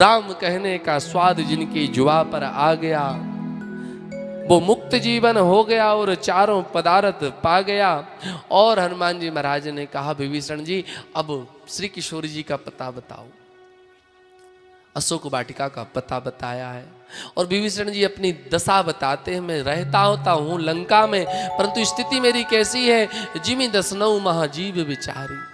राम कहने का स्वाद जिनकी जुआ पर आ गया, वो मुक्त जीवन हो गया और चारों पदार्थ पा गया। और हनुमान जी महाराज ने कहा, विभीषण जी अब श्री किशोर जी का पता बताओ। अशोक वाटिका का पता बताया है और विभीषण जी अपनी दशा बताते हैं, मैं रहता होता हूं लंका में, परंतु स्थिति मेरी कैसी है, जिमि दसनऊ महाजीव विचारी।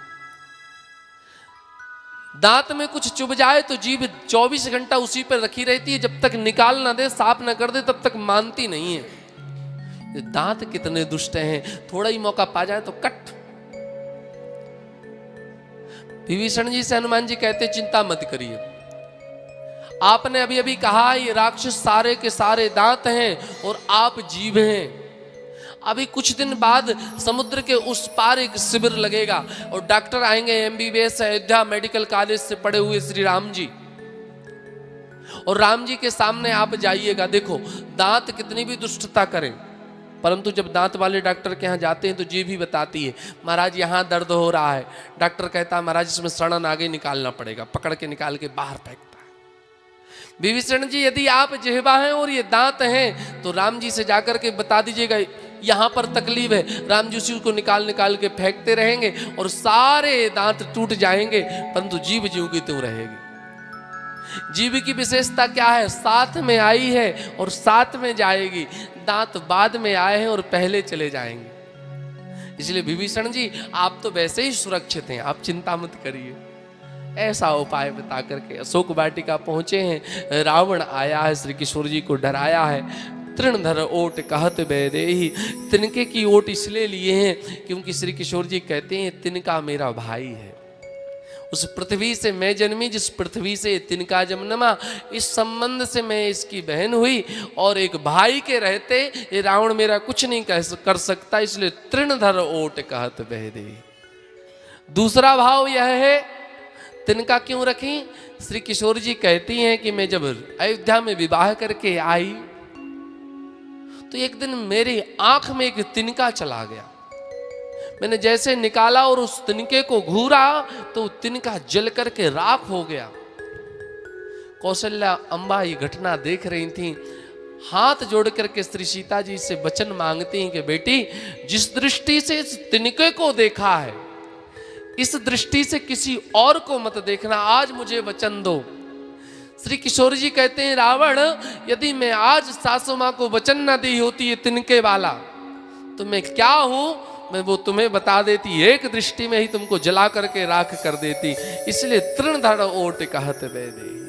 दांत में कुछ चुभ जाए तो जीभ 24 घंटा उसी पर रखी रहती है, जब तक निकाल ना दे, साफ ना कर दे, तब तक मानती नहीं है। दांत कितने दुष्ट हैं, थोड़ा ही मौका पा जाए तो कट। विभीषण जी से हनुमान जी कहते, चिंता मत करिए, आपने अभी अभी कहा ये राक्षस सारे के सारे दांत हैं और आप जीभ हैं। अभी कुछ दिन बाद समुद्र के उस पार एक शिविर लगेगा और डॉक्टर आएंगे, एमबीबीएस अयोध्या मेडिकल कॉलेज से पढ़े हुए श्री राम जी, और राम जी के सामने आप जाइएगा। देखो दांत कितनी भी दुष्टता करें, परंतु जब दांत वाले डॉक्टर के यहाँ जाते हैं तो जीभ भी बताती है, महाराज यहाँ दर्द हो रहा है। डॉक्टर कहता है, महाराज इसमें सड़न आगे निकालना पड़ेगा, पकड़ के निकाल के बाहर फेंकता है। विभीषण जी यदि आप जिह्वा हैं और ये दांत हैं तो राम जी से जाकर के बता दीजिएगा यहां पर तकलीफ है। राम जी उसी को निकाल निकाल के फेंकते रहेंगे और सारे दांत टूट जाएंगे, परंतु जीभ ज्यों की त्यों रहेगी। जीभ की विशेषता क्या है, साथ में आई है और साथ में जाएगी। दांत बाद में आए हैं और पहले चले जाएंगे। इसलिए विभीषण जी आप तो वैसे ही सुरक्षित हैं, आप चिंता मत करिए। ऐसा उपाय बता करके अशोक वाटिका पहुंचे हैं। रावण आया है, श्री किशोर जी को डराया है। तृणधर ओट कहत बैदेहि, तिनके की ओट इसलिए लिए हैं क्योंकि श्री किशोर जी कहते हैं तिनका मेरा भाई है। उस पृथ्वी से मैं जन्मी, जिस पृथ्वी से तिनका जन्मा, इस संबंध से मैं इसकी बहन हुई, और एक भाई के रहते ये रावण मेरा कुछ नहीं कर सकता, इसलिए तृणधर ओट कहत बैदेहि। दूसरा भाव यह है, तिनका क्यों रखी, श्री किशोर जी कहती हैं कि मैं जब अयोध्या में विवाह करके आई तो एक दिन मेरी आंख में एक तिनका चला गया। मैंने जैसे निकाला और उस तिनके को घूरा तो तिनका जल करके राख हो गया। कौशल्या अम्बा ये घटना देख रही थी, हाथ जोड़ करके श्री सीता जी से वचन मांगती हैं कि बेटी जिस दृष्टि से इस तिनके को देखा है, इस दृष्टि से किसी और को मत देखना, आज मुझे वचन दो। श्री किशोर जी कहते हैं, रावण यदि मैं आज सासू मां को वचन न दी होती है तिनके वाला, तो मैं क्या हूं मैं वो तुम्हें बता देती, एक दृष्टि में ही तुमको जला करके राख कर देती। इसलिए तृणधर ओट कहत बैदेहि।